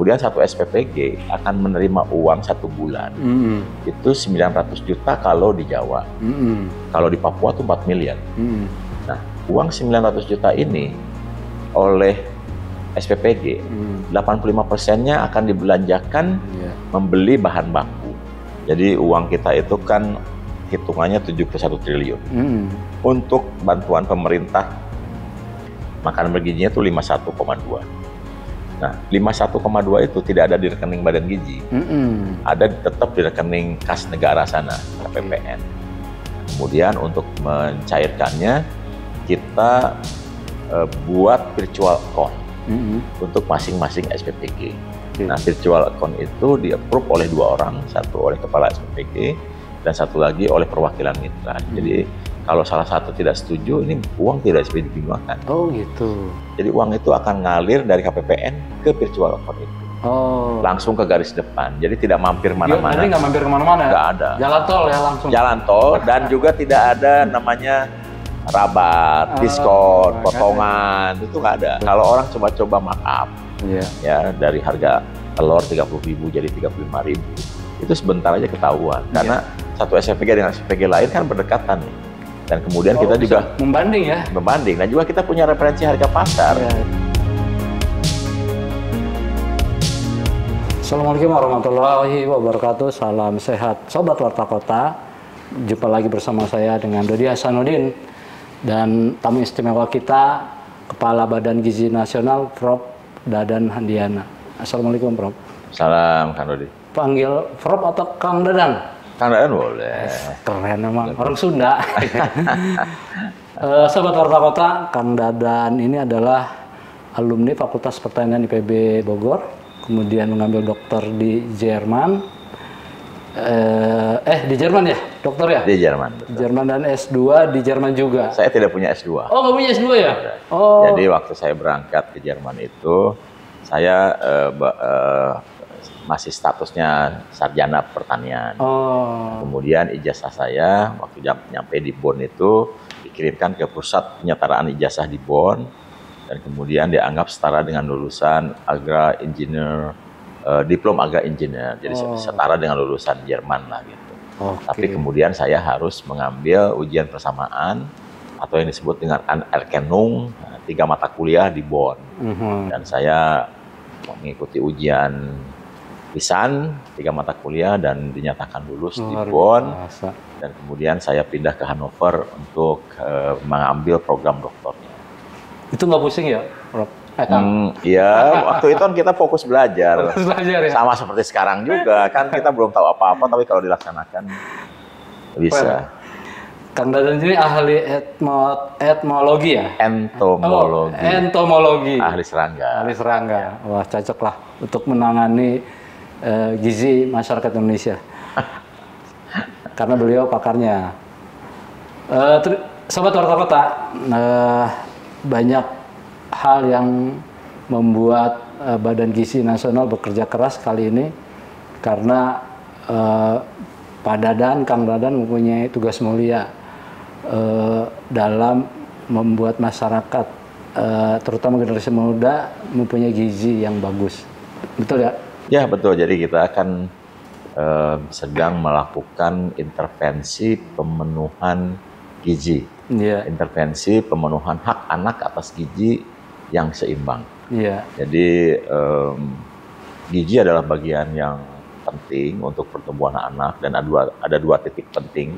kemudian satu SPPG akan menerima uang 1 bulan. Itu 900 juta kalau di Jawa. Kalau di Papua itu 4 miliar. Nah, uang 900 juta ini oleh SPPG, 85%-nya akan dibelanjakan membeli bahan baku. Jadi uang kita itu kan hitungannya 71 triliun. Untuk bantuan pemerintah makanan bergizinya itu 51,2. Nah, 51,2 itu tidak ada di rekening Badan Gizi. Ada tetap di rekening kas negara sana, KPPN. Kemudian untuk mencairkannya, kita buat virtual account untuk masing-masing SPPG. Nah, virtual account itu di-approve oleh 2 orang, satu oleh kepala SPPG dan satu lagi oleh perwakilan mitra. Jadi kalau salah satu tidak setuju, ini uang tidak bisa digunakan. Oh gitu. Jadi uang itu akan ngalir dari KPPN ke virtual account itu. Langsung ke garis depan. Jadi tidak mampir mana-mana. Jadi nggak mampir kemana-mana? Nggak ada. Jalan tol ya langsung? Jalan tol, dan juga tidak ada namanya rabat, diskon, potongan. Itu nggak ada. Kalau orang coba-coba markup, ya dari harga telur 30.000 jadi 35.000, itu sebentar aja ketahuan. Karena satu SPPG dengan SPPG lain kan berdekatan nih. Dan kemudian kita juga membanding ya? Membanding, dan juga kita punya referensi harga pasar. Assalamualaikum warahmatullahi wabarakatuh, salam sehat Sobat Warta Kota. Jumpa lagi bersama saya dengan Dodi Hasanuddin dan tamu istimewa kita, Kepala Badan Gizi Nasional, Prof. Dadan Handiana. Assalamualaikum, Prof. Salam, Kang Dodi. Panggil Prof atau Kang Dadan? Kang Dadan boleh. Keren emang, orang Sunda. Sobat Warta Kota, Kang Dadan ini adalah alumni Fakultas Pertanian IPB Bogor, kemudian mengambil dokter di Jerman. Di Jerman ya, dokter ya? Di Jerman. Betul. Di Jerman, dan S2 di Jerman juga. Saya tidak punya S2. Oh, nggak punya S2 ya? Jadi waktu saya berangkat ke Jerman itu, saya masih statusnya sarjana pertanian. Kemudian ijazah saya waktu nyampe di Bonn itu dikirimkan ke pusat penyetaraan ijazah di Bonn, dan kemudian dianggap setara dengan lulusan Agra Engineer, diplom Agra Engineer, jadi setara dengan lulusan Jerman lah gitu. Tapi kemudian saya harus mengambil ujian persamaan atau yang disebut dengan Anerkennung, 3 mata kuliah di Bonn. Dan saya mengikuti ujian lisan 3 mata kuliah dan dinyatakan lulus di Bonn. Dan kemudian saya pindah ke Hannover untuk mengambil program doktornya. Itu nggak pusing ya, Prof? Iya, waktu itu kan kita fokus belajar. Ya? Sama seperti sekarang juga, kan kita belum tahu apa-apa, tapi kalau dilaksanakan bisa. Kang Dadan ini ahli etmologi ya? Entomologi. Entomologi. Ahli serangga. Ahli serangga. Wah, cocok lah untuk menangani gizi masyarakat Indonesia. Karena beliau pakarnya. Sobat Warta Kota, banyak hal yang membuat Badan Gizi Nasional bekerja keras kali ini, karena Pak Dadan, Kang Dadan mempunyai tugas mulia dalam membuat masyarakat, terutama generasi muda, mempunyai gizi yang bagus. Betul ya? Ya, betul. Jadi kita akan sedang melakukan intervensi pemenuhan gizi. Intervensi pemenuhan hak anak atas gizi yang seimbang. Jadi gizi adalah bagian yang penting untuk pertumbuhan anak, dan ada dua titik penting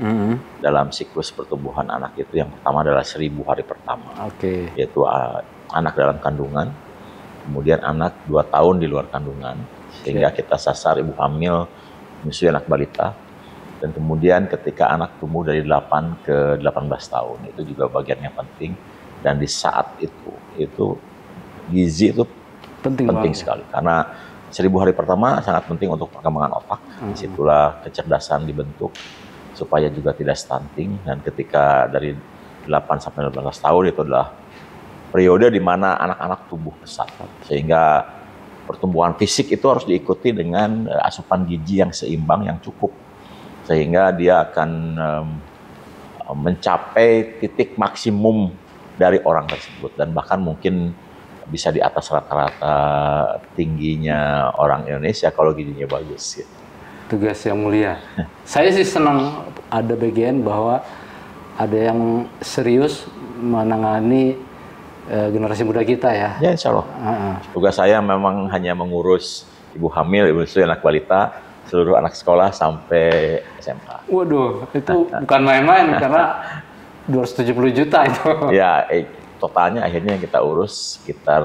dalam siklus pertumbuhan anak itu. Yang pertama adalah 1000 hari pertama, yaitu anak dalam kandungan, kemudian anak 2 tahun di luar kandungan, sehingga kita sasar ibu hamil, menyusui anak balita, dan kemudian ketika anak tumbuh dari 8 ke 18 tahun, itu juga bagian yang penting. Dan di saat itu gizi itu penting sekali, karena 1000 hari pertama sangat penting untuk perkembangan otak. Disitulah kecerdasan dibentuk supaya juga tidak stunting. Dan ketika dari 8 sampai 18 tahun itu adalah periode di mana anak-anak tumbuh pesat, sehingga pertumbuhan fisik itu harus diikuti dengan asupan gizi yang seimbang, yang cukup, sehingga dia akan mencapai titik maksimum dari orang tersebut, dan bahkan mungkin bisa di atas rata-rata tingginya orang Indonesia kalau gizinya bagus. Gitu. Tugas yang mulia. Saya sih senang ada bagian bahwa ada yang serius menangani generasi muda kita ya. Ya, insya Allah. Tugas saya memang hanya mengurus ibu hamil, ibu menyusui, anak balita, seluruh anak sekolah sampai SMA. Waduh, itu bukan main-main karena 270 juta itu. Ya, totalnya akhirnya yang kita urus sekitar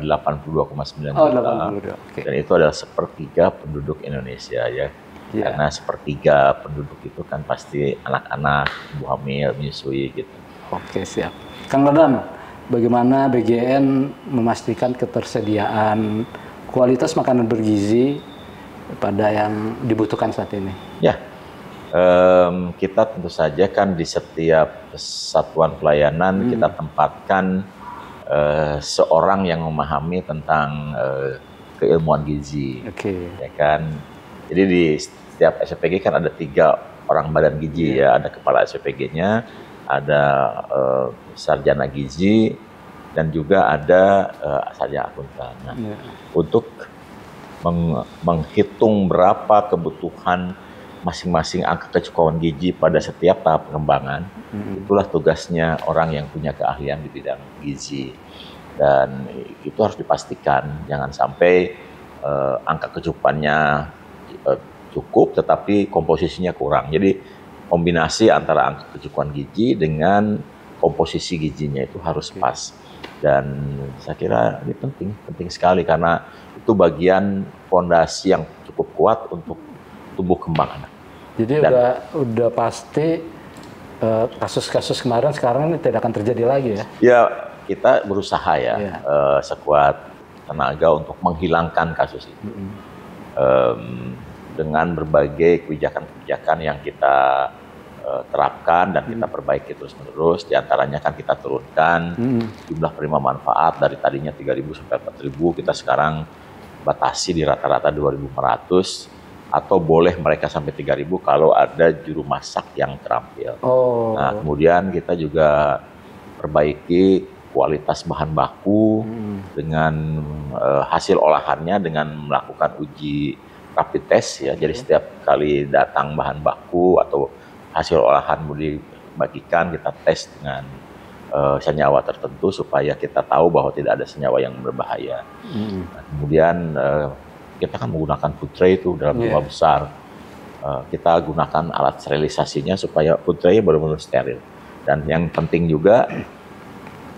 82,9 juta. Oh, 82. Okay. Dan itu adalah sepertiga penduduk Indonesia ya. Yeah. Karena sepertiga penduduk itu kan pasti anak-anak, ibu hamil, menyusui gitu. Oke, siap. Kang Dadan, bagaimana BGN memastikan ketersediaan kualitas makanan bergizi pada yang dibutuhkan saat ini? Ya, kita tentu saja kan di setiap satuan pelayanan kita tempatkan seorang yang memahami tentang keilmuan gizi. Ya kan. Jadi di setiap SPG kan ada 3 orang badan gizi ya, ada kepala SPG-nya, ada sarjana gizi, dan juga ada sarjana akuntan. Nah, untuk menghitung berapa kebutuhan masing-masing angka kecukupan gizi pada setiap tahap pengembangan, itulah tugasnya orang yang punya keahlian di bidang gizi. Dan itu harus dipastikan, jangan sampai angka kecukupannya cukup tetapi komposisinya kurang. Jadi kombinasi antara angka kecukupan gizi dengan komposisi gizinya itu harus pas. Dan saya kira ini penting sekali karena itu bagian fondasi yang cukup kuat untuk tumbuh kembang anak. Jadi udah pasti kasus-kasus kemarin sekarang ini tidak akan terjadi lagi ya? Ya, kita berusaha ya sekuat tenaga untuk menghilangkan kasus itu. Dengan berbagai kebijakan-kebijakan yang kita terapkan dan kita perbaiki terus-menerus. Di antaranya kan kita turunkan jumlah penerima manfaat dari tadinya 3.000 sampai 4.000, kita sekarang batasi di rata-rata 2.500, atau boleh mereka sampai 3.000 kalau ada juru masak yang terampil. Nah, kemudian kita juga perbaiki kualitas bahan baku dengan hasil olahannya dengan melakukan uji rapid test ya. Jadi setiap kali datang bahan baku atau hasil olahan mau dibagikan, kita tes dengan senyawa tertentu supaya kita tahu bahwa tidak ada senyawa yang berbahaya. Nah, kemudian kita kan menggunakan food tray itu dalam jumlah besar. Kita gunakan alat sterilisasinya supaya food tray benar-benar steril. Dan yang penting juga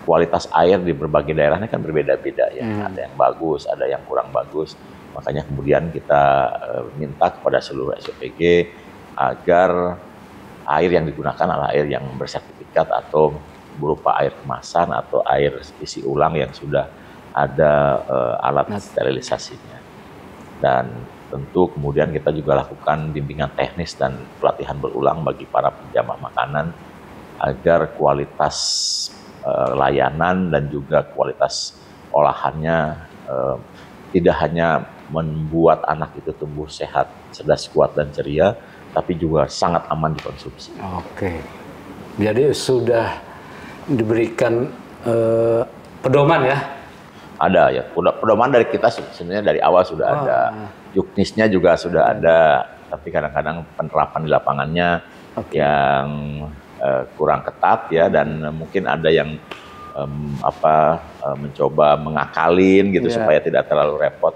kualitas air di berbagai daerahnya kan berbeda-beda ya. Ada yang bagus, ada yang kurang bagus. Makanya kemudian kita minta kepada seluruh SPG agar air yang digunakan adalah air yang bersertifikat atau berupa air kemasan atau air isi ulang yang sudah ada alat sterilisasinya. Dan tentu kemudian kita juga lakukan bimbingan teknis dan pelatihan berulang bagi para penjamah makanan agar kualitas layanan dan juga kualitas olahannya tidak hanya membuat anak itu tumbuh sehat, cerdas, kuat, dan ceria, tapi juga sangat aman dikonsumsi. Oke, jadi sudah diberikan pedoman ya? Ada ya, pedoman dari kita sebenarnya dari awal sudah ada, juknisnya juga sudah ada, tapi kadang-kadang penerapan di lapangannya yang kurang ketat ya, dan mungkin ada yang mencoba mengakalin gitu supaya tidak terlalu repot.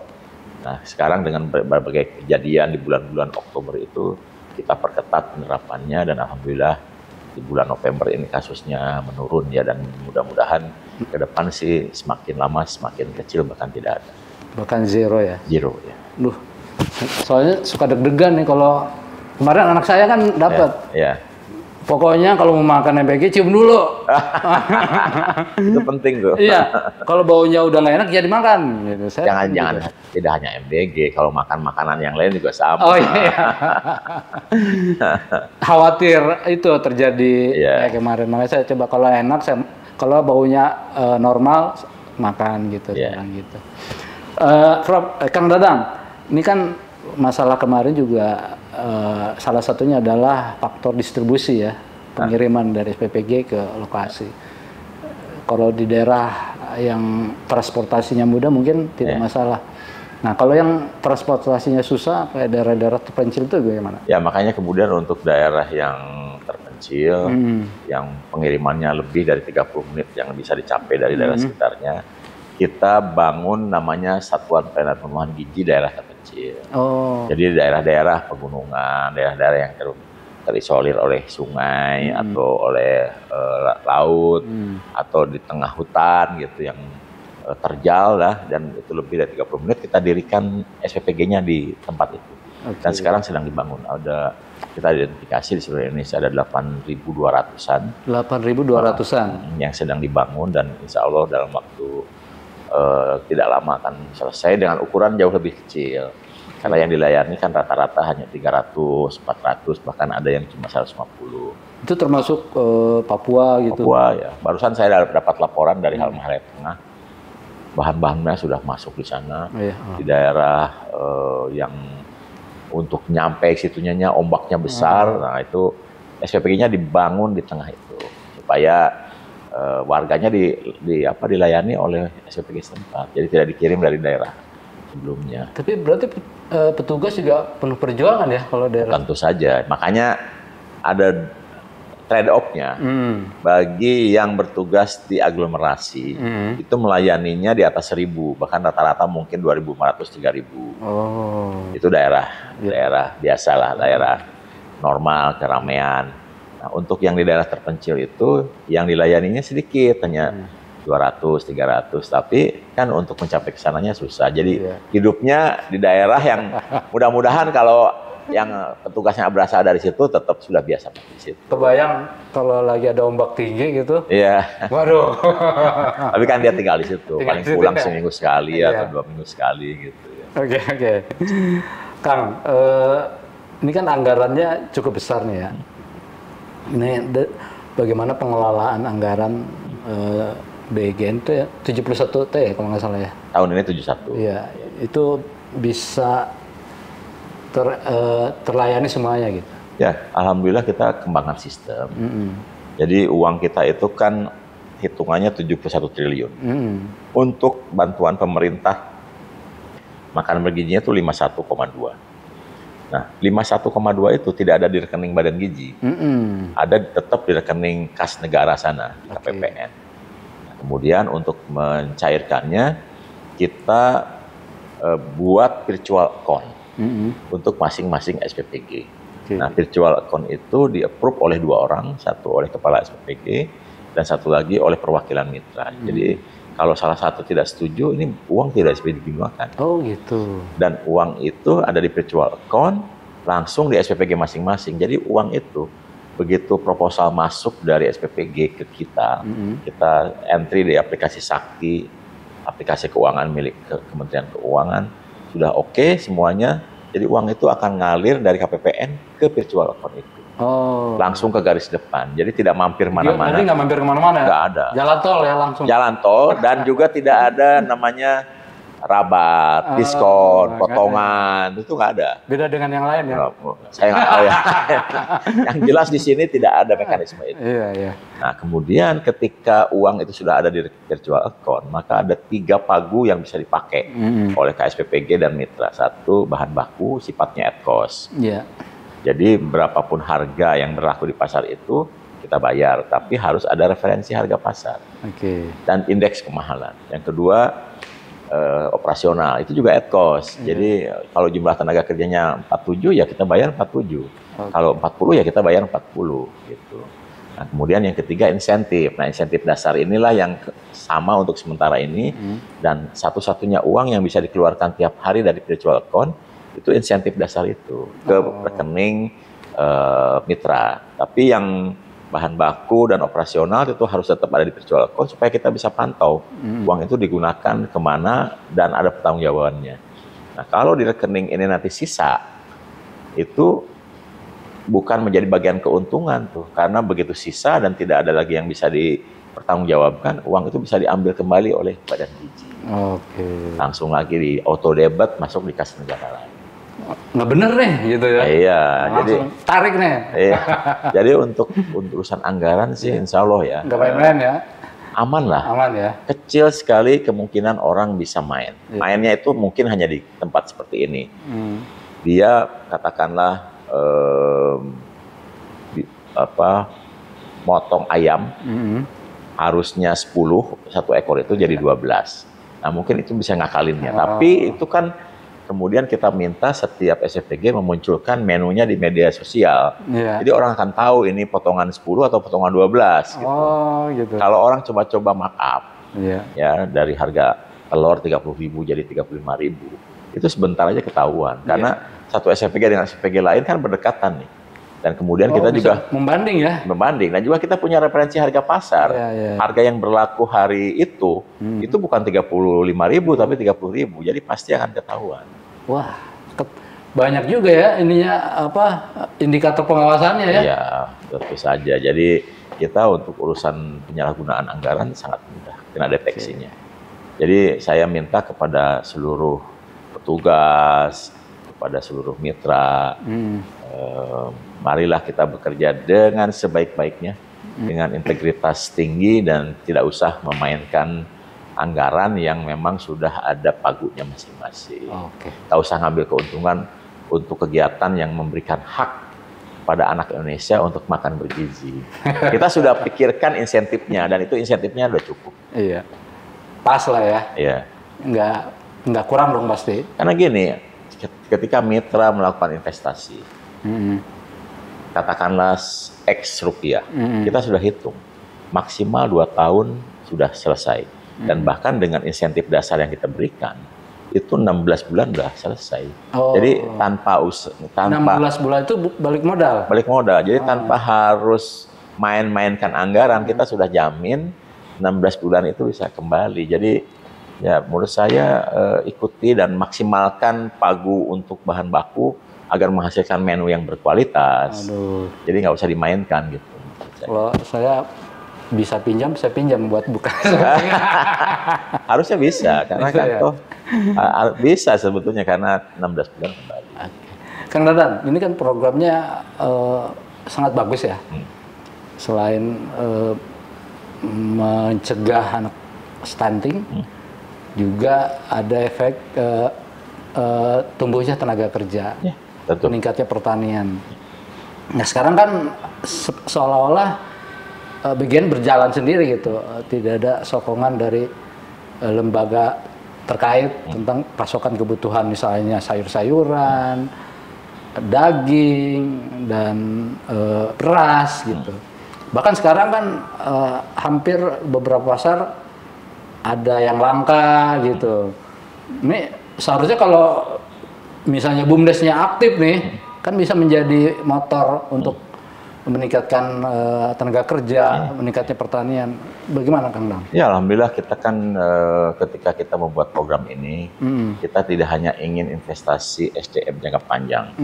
Nah, sekarang dengan berbagai kejadian di bulan-bulan Oktober itu kita perketat penerapannya, dan alhamdulillah di bulan November ini kasusnya menurun ya, dan mudah-mudahan ke depan sih semakin lama semakin kecil, bahkan tidak ada. Bahkan zero ya? Zero ya. Duh, soalnya suka deg-degan nih kalau kemarin anak saya kan dapat. Ya. Pokoknya kalau mau makan MPG cium dulu. Itu penting tuh. Iya, kalau baunya udah nggak enak jadi makan. Gitu. Jangan, tidak hanya MBG, kalau makan makanan yang lain juga sama. Oh iya. Khawatir itu terjadi kayak kemarin. Makanya saya coba kalau enak, kalau baunya normal makan gitu. Gitu. Prof, Kang Dadang, ini kan masalah kemarin juga salah satunya adalah faktor distribusi ya, pengiriman dari SPPG ke lokasi. Kalau di daerah yang transportasinya mudah mungkin tidak masalah. Nah, kalau yang transportasinya susah, kayak daerah-daerah terpencil itu bagaimana? Ya, makanya kemudian untuk daerah yang terpencil, yang pengirimannya lebih dari 30 menit yang bisa dicapai dari daerah sekitarnya, kita bangun namanya Satuan Pelayanan Pemenuhan Gizi Daerah Terpencil. Jadi daerah-daerah pegunungan, daerah-daerah yang terisolir oleh sungai atau oleh laut, atau di tengah hutan gitu yang terjal lah, dan itu lebih dari 30 menit kita dirikan SPPG-nya di tempat itu. Dan sekarang sedang dibangun. Kita identifikasi di seluruh Indonesia ada 8.200-an. 8.200-an yang sedang dibangun, dan insya Allah dalam waktu tidak lama akan selesai dengan ukuran jauh lebih kecil. Karena yang dilayani kan rata-rata hanya 300, 400, bahkan ada yang cuma 150. Itu termasuk Papua gitu? Papua ya. Barusan saya dapat laporan dari Halmahera Tengah. Bahan-bahannya sudah masuk di sana, di daerah yang untuk nyampe situnya ombaknya besar. Nah itu SPPG-nya dibangun di tengah itu supaya warganya dilayani oleh SPPG setempat, jadi tidak dikirim dari daerah sebelumnya. Tapi berarti petugas juga penuh perjuangan ya kalau daerah? Tentu saja, makanya ada trade off-nya. Bagi yang bertugas di aglomerasi, itu melayaninya di atas 1.000, bahkan rata-rata mungkin 2.500, 3.000. Itu daerah biasalah, daerah normal, keramaian. Nah, untuk yang di daerah terpencil itu, yang dilayaninya sedikit, hanya 200, 300, tapi kan untuk mencapai ke sananya susah. Jadi hidupnya di daerah yang mudah-mudahan kalau yang petugasnya berasal dari situ tetap sudah biasa di situ. Kebayang kalau lagi ada ombak tinggi gitu. Iya. Waduh. Tapi kan dia tinggal di situ, paling pulang seminggu sekali atau 2 minggu sekali gitu ya. Oke. Kang, ini kan anggarannya cukup besar nih ya. Ini bagaimana pengelolaan anggaran BGN itu ya 71 T kalau nggak salah ya. Tahun ini 71. Iya, itu bisa terlayani semuanya gitu. Ya, alhamdulillah kita kembangkan sistem. Jadi uang kita itu kan hitungannya 71 triliun. Untuk bantuan pemerintah makanan bergizinya itu 51,2. Nah, 51,2 itu tidak ada di rekening Badan Gizi. Ada tetap di rekening kas negara sana, di KPPN. Nah, kemudian untuk mencairkannya, kita buat virtual account untuk masing-masing SPPG. Nah, virtual account itu di-approve oleh 2 orang, satu oleh kepala SPPG dan satu lagi oleh perwakilan mitra. Jadi kalau salah satu tidak setuju, ini uang tidak bisa digunakan. Oh gitu. Dan uang itu ada di virtual account, langsung di SPPG masing-masing. Jadi uang itu begitu proposal masuk dari SPPG ke kita, kita entry di aplikasi Sakti, aplikasi keuangan milik Kementerian Keuangan, sudah oke semuanya. Jadi uang itu akan ngalir dari KPPN ke virtual account itu. Langsung ke garis depan. Jadi tidak mampir mana-mana. Jadi nggak mampir kemana-mana? Nggak ada. Jalan tol ya langsung? Jalan tol, dan juga tidak ada namanya rabat, diskon, potongan, itu nggak ada. Beda dengan yang lain ya? Saya nggak tahu ya. Yang jelas di sini tidak ada mekanisme itu. Iya. Nah, kemudian ketika uang itu sudah ada di virtual account, maka ada 3 pagu yang bisa dipakai oleh KSPPG dan mitra. Satu, bahan baku sifatnya at cost. Jadi berapapun harga yang berlaku di pasar itu kita bayar, tapi harus ada referensi harga pasar. Dan indeks kemahalan. Yang kedua, operasional, itu juga at cost. Jadi kalau jumlah tenaga kerjanya 47 ya kita bayar 47. Kalau 40 ya kita bayar 40 gitu. Nah, kemudian yang ketiga insentif. Nah, insentif dasar inilah yang sama untuk sementara ini, dan satu-satunya uang yang bisa dikeluarkan tiap hari dari virtual account itu insentif dasar itu ke rekening mitra. Tapi yang bahan baku dan operasional itu harus tetap ada di virtual account supaya kita bisa pantau uang itu digunakan kemana dan ada pertanggungjawabannya. Nah, kalau di rekening ini nanti sisa, itu bukan menjadi bagian keuntungan tuh, karena begitu sisa dan tidak ada lagi yang bisa dipertanggungjawabkan, uang itu bisa diambil kembali oleh Badan Gizi. Langsung lagi di auto debit masuk di kas negara lain. Nggak bener nih gitu ya? Iya, jadi tarik nih. Iya, jadi untuk urusan anggaran sih insya Allah ya. Nggak main-main ya? aman lah. Aman ya. Kecil sekali kemungkinan orang bisa main. Mainnya itu mungkin hanya di tempat seperti ini. Dia katakanlah motong ayam, harusnya 10, satu ekor itu jadi 12. Nah mungkin itu bisa ngakalinnya. Tapi itu kan kemudian kita minta setiap SFPG memunculkan menunya di media sosial. Jadi orang akan tahu ini potongan 10 atau potongan 12. Gitu. Gitu. Kalau orang coba-coba markup, ya dari harga telur 30.000 jadi 35.000, itu sebentar aja ketahuan. Karena satu SFPG dengan SFPG lain kan berdekatan nih. Dan kemudian kita juga membanding ya. Membanding. Dan juga kita punya referensi harga pasar. Harga yang berlaku hari itu bukan 35.000 tapi 30.000. Jadi pasti akan ketahuan. Wah, banyak juga ya ininya indikator pengawasannya ya. Iya, tentu saja. Jadi kita untuk urusan penyalahgunaan anggaran sangat mudah kena deteksinya. Jadi saya minta kepada seluruh petugas, kepada seluruh mitra, marilah kita bekerja dengan sebaik-baiknya, dengan integritas tinggi dan tidak usah memainkan anggaran yang memang sudah ada pagunya masing-masing. Tak usah ngambil keuntungan untuk kegiatan yang memberikan hak pada anak Indonesia untuk makan bergizi. Kita sudah pikirkan insentifnya dan itu insentifnya udah cukup. Iya, pas lah ya. Iya. Nggak kurang dong pasti. Karena gini, ketika mitra melakukan investasi, katakanlah X rupiah, kita sudah hitung maksimal 2 tahun sudah selesai, dan bahkan dengan insentif dasar yang kita berikan itu 16 bulan sudah selesai. Jadi tanpa 16 bulan itu balik modal. Jadi tanpa harus main-mainkan anggaran, kita sudah jamin 16 bulan itu bisa kembali. Jadi ya menurut saya ikuti dan maksimalkan pagu untuk bahan baku agar menghasilkan menu yang berkualitas. Jadi nggak usah dimainkan gitu. Kalau saya bisa pinjam, saya pinjam buat buka. Harusnya bisa, karena kan toh bisa sebetulnya karena 16 bulan kembali. Kang Dadan, ini kan programnya sangat bagus ya. Selain mencegah anak stunting, juga ada efek tumbuhnya tenaga kerja, meningkatnya pertanian. Nah sekarang kan seolah-olah bagian berjalan sendiri gitu, tidak ada sokongan dari lembaga terkait tentang pasokan kebutuhan, misalnya sayur-sayuran, daging, dan beras gitu. Bahkan sekarang kan hampir beberapa pasar ada yang langka gitu. Ini seharusnya kalau misalnya BUMDesnya aktif nih, kan bisa menjadi motor untuk meningkatkan tenaga kerja, meningkatnya pertanian. Bagaimana Kang Dang? Ya alhamdulillah kita kan ketika kita membuat program ini, kita tidak hanya ingin investasi SDM jangka panjang.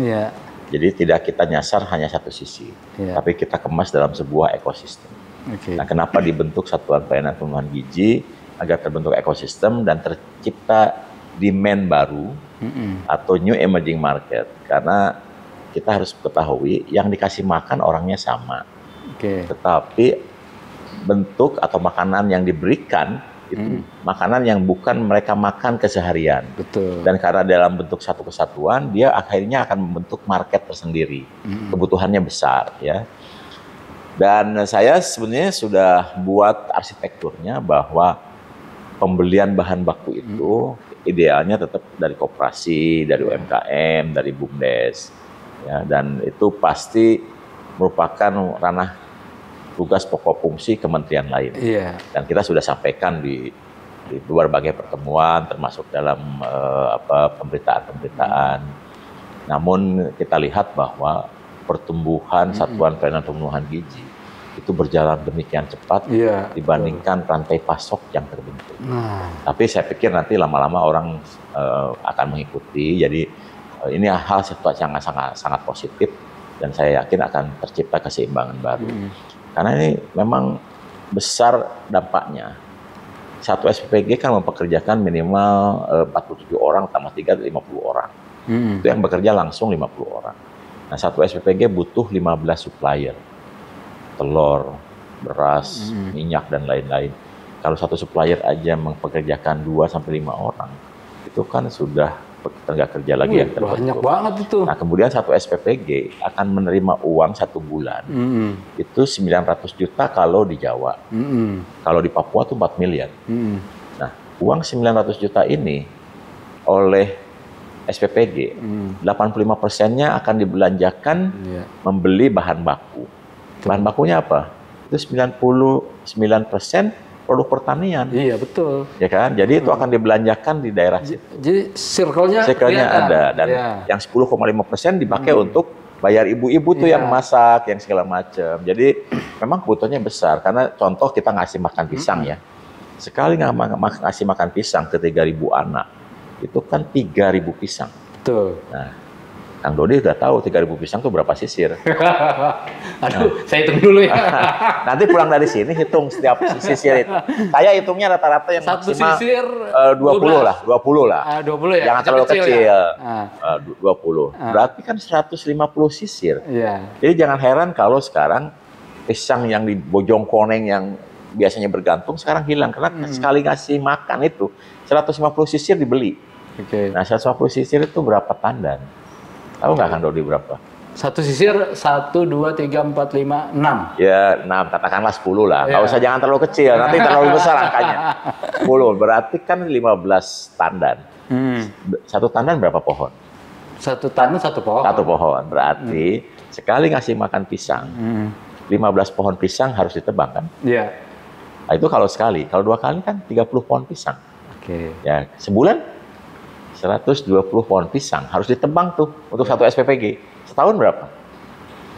Jadi tidak kita nyasar hanya satu sisi, tapi kita kemas dalam sebuah ekosistem. Nah kenapa dibentuk Satuan Pelayanan Pemenuhan Gizi? Agar terbentuk ekosistem dan tercipta demand baru atau new emerging market. Karena kita harus ketahui yang dikasih makan orangnya sama, tetapi bentuk atau makanan yang diberikan itu makanan yang bukan mereka makan keseharian. Dan karena dalam bentuk satu kesatuan, dia akhirnya akan membentuk market tersendiri. Kebutuhannya besar, ya. Dan saya sebenarnya sudah buat arsitekturnya bahwa pembelian bahan baku itu idealnya tetap dari koperasi, dari UMKM, dari BUMDes, ya, dan itu pasti merupakan ranah tugas pokok fungsi kementerian lain. Dan kita sudah sampaikan di berbagai pertemuan, termasuk dalam pemberitaan-pemberitaan. Namun kita lihat bahwa pertumbuhan Satuan Pelayanan Pemenuhan Gizi itu berjalan demikian cepat dibandingkan rantai pasok yang terbentuk. Tapi saya pikir nanti lama-lama orang akan mengikuti. Jadi ini hal yang sangat positif dan saya yakin akan tercipta keseimbangan baru. Karena ini memang besar dampaknya. Satu SPPG kan mempekerjakan minimal 47 orang tambah 3 50 orang. Itu yang bekerja langsung 50 orang. Nah, satu SPPG butuh 15 supplier. Telur, beras, minyak, dan lain-lain. Kalau satu supplier aja mempekerjakan 2 sampai 5 orang, itu kan sudah tenaga kerja lagi yang terbentuk. Banyak banget itu. Nah, kemudian satu SPPG akan menerima uang 1 bulan. Itu 900 juta kalau di Jawa. Kalau di Papua tuh 4 miliar. Nah, uang 900 juta ini oleh SPPG, 85%-nya akan dibelanjakan membeli bahan baku. Bahan bakunya apa? Itu 99% produk pertanian. Iya, betul. Ya kan? Jadi itu akan dibelanjakan di daerah situ. Jadi circle-nya ada, dan yang 10,5% dipakai untuk bayar ibu-ibu tuh yang masak, yang segala macam. Jadi memang kebutuhannya besar, karena contoh kita ngasih makan pisang ya. Sekali ngasih makan pisang ke 3.000 anak, itu kan 3.000 pisang. Betul. Nah, Kang Dodi udah tahu 3.000 pisang tuh berapa sisir. Aduh, saya hitung dulu ya. Nanti pulang dari sini hitung setiap sisir itu. Saya hitungnya rata-rata yang satu maksimal sisir 20 lah. 20 lah. 20 ya? Jangan terlalu kecil. Ya? 20. Berarti kan 150 sisir. Iya. Jadi jangan heran kalau sekarang pisang yang di Bojongkoneng yang biasanya bergantung sekarang hilang. Karena sekali ngasih makan itu 150 sisir dibeli. Nah, 150 sisir itu berapa tandan? Tahu nggak Kang Dodi berapa? Satu sisir 1, 2, 3, 4, 5, 6. Ya, 6, katakanlah 10 lah. Nggak usah, jangan terlalu kecil, nanti terlalu besar angkanya. 10, berarti kan 15 tandan. Satu tandan berapa pohon? Satu tandan satu pohon. Satu pohon, berarti sekali ngasih makan pisang, 15 pohon pisang harus ditebang kan? Iya. Nah, itu kalau sekali. Kalau 2 kali kan 30 pohon pisang. Ya, sebulan 120 pohon pisang harus ditebang tuh untuk satu SPPG. Setahun berapa?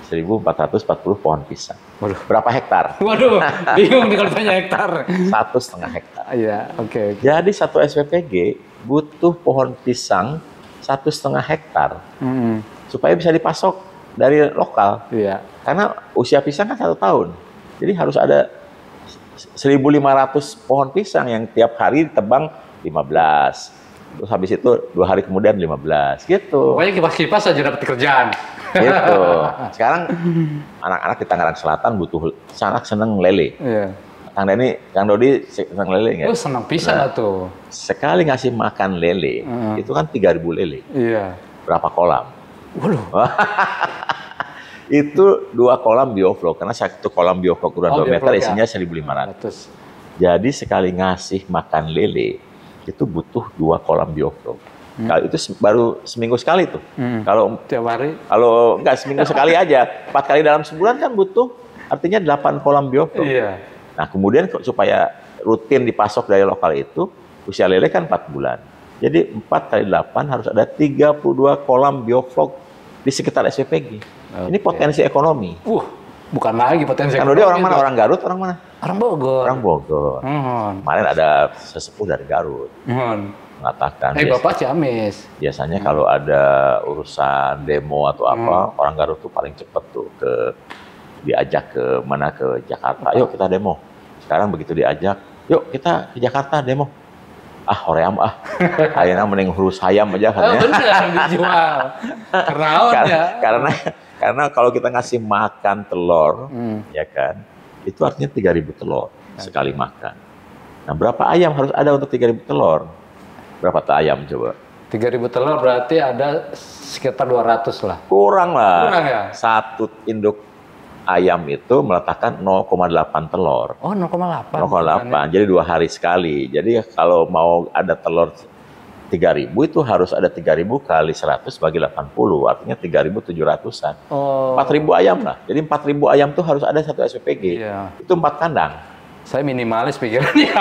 1.440 pohon pisang. Waduh. Berapa hektar? Waduh, bingung nih kalau tanya hektar. 1,5 hektar. Iya, oke. Jadi satu SPPG butuh pohon pisang 1,5 hektar supaya bisa dipasok dari lokal. Iya. Karena usia pisang kan 1 tahun. Jadi harus ada 1.500 pohon pisang yang tiap hari ditebang 15. Terus habis itu 2 hari kemudian 15, gitu. Pokoknya kipas-kipas aja dapat kerjaan. Gitu. Sekarang anak-anak di Tangerang Selatan butuh, sangat seneng lele. Iya. Kang Dodi seneng lele nggak? Oh, seneng pisan tuh. Sekali ngasih makan lele, itu kan 3.000 lele. Iya. Berapa kolam? Waduh. Itu 2 kolam bioflok, karena 1 kolam bioflok ukuran 2 meter isinya 1.500. Jadi sekali ngasih makan lele, itu butuh 2 kolam bioflok. Kalau itu baru seminggu sekali tuh. Kalau tiap hari? Kalau enggak, seminggu sekali aja. 4 kali dalam sebulan kan butuh, artinya 8 kolam bioflok. Iya. Nah, kemudian supaya rutin dipasok dari lokal itu, usia lele kan 4 bulan. Jadi 4 kali 8 harus ada 32 kolam bioflok di sekitar SPPG. Ini potensi ekonomi. Bukan lagi potensi ekonomi. Kalau dia orang mana? Orang Garut, orang mana? Orang Bogor. Orang Bogor. Kemarin ada sesepuh dari Garut. Mengatakan. Bapak Ciamis. Biasanya kalau ada urusan demo atau apa, orang Garut tuh paling cepet tuh diajak ke mana, ke Jakarta. Yuk kita demo. Sekarang begitu diajak, yuk kita ke Jakarta demo. Hoream ayeuna mending hurus hayam aja katanya. Benar, dijual. Karena kalau kita ngasih makan telur, ya kan, itu artinya 3.000 telur sekali makan. Nah, berapa ayam harus ada untuk 3.000 telur? Berapa ayam coba? 3.000 telur berarti ada sekitar 200 lah. Kurang lah. Kurang ya? Satu induk ayam itu meletakkan 0,8 telur. Oh, 0,8. 0,8. Jadi 2 hari sekali. Jadi kalau mau ada telur 3.000 itu harus ada 3.000 kali 100 bagi 80. Artinya 3.700-an. 4.000 ayam lah. Jadi 4.000 ayam tuh harus ada satu SPPG. Iya. Itu 4 kandang. Saya minimalis pikirannya.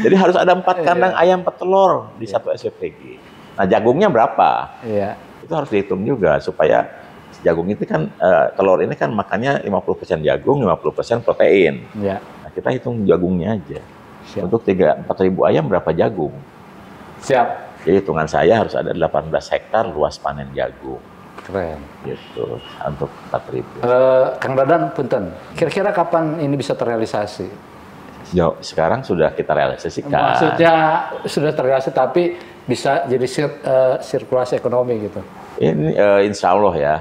Jadi harus ada 4 kandang ayam petelur di satu SPPG. Nah, jagungnya berapa? Iya. Itu harus dihitung juga supaya jagung itu kan, telur ini kan makannya 50% jagung, 50% protein. Iya. Nah, kita hitung jagungnya aja. Siap. Untuk 4.000 ayam berapa jagung? Siap. Jadi hitungan saya harus ada 18 hektar luas panen jagung. Keren. Gitu, untuk 4.000. Kang Dadan, punten. Kira-kira kapan ini bisa terrealisasi? Sekarang sudah kita realisasikan. Maksudnya sudah terrealisasi tapi bisa jadi sirkulasi ekonomi gitu? Ini insya Allah ya.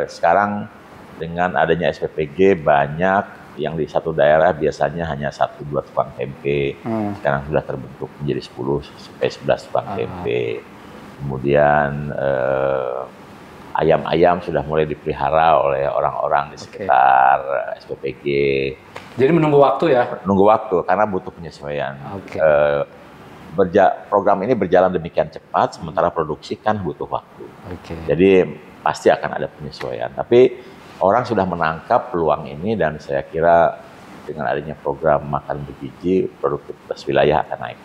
Sekarang dengan adanya SPPG banyak yang di satu daerah biasanya hanya 1-2 tukang tempe, sekarang sudah terbentuk menjadi 10 sampai 11 tukang tempe. Kemudian ayam-ayam sudah mulai dipelihara oleh orang-orang di sekitar SPPG. Jadi menunggu waktu ya? Menunggu waktu karena butuh penyesuaian. Program ini berjalan demikian cepat, sementara produksi kan butuh waktu. Jadi pasti akan ada penyesuaian. Tapi orang sudah menangkap peluang ini dan saya kira dengan adanya program makan bergizi, produktivitas wilayah akan naik.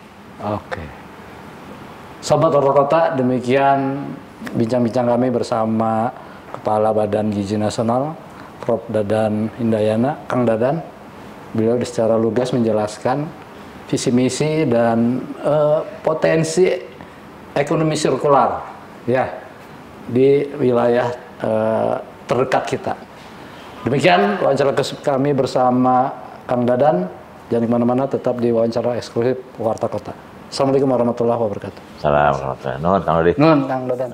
Sobat Warta Kota, demikian bincang-bincang kami bersama Kepala Badan Gizi Nasional, Prof. Dadan Hindayana, Kang Dadan. Beliau secara lugas menjelaskan visi misi dan potensi ekonomi sirkular ya di wilayah terdekat kita. Demikian wawancara kami bersama Kang Dadan. Jangan kemana-mana, tetap di wawancara eksklusif Warta Kota. Assalamualaikum warahmatullahi wabarakatuh. Assalamualaikum warahmatullahi wabarakatuh. Kang Dadan.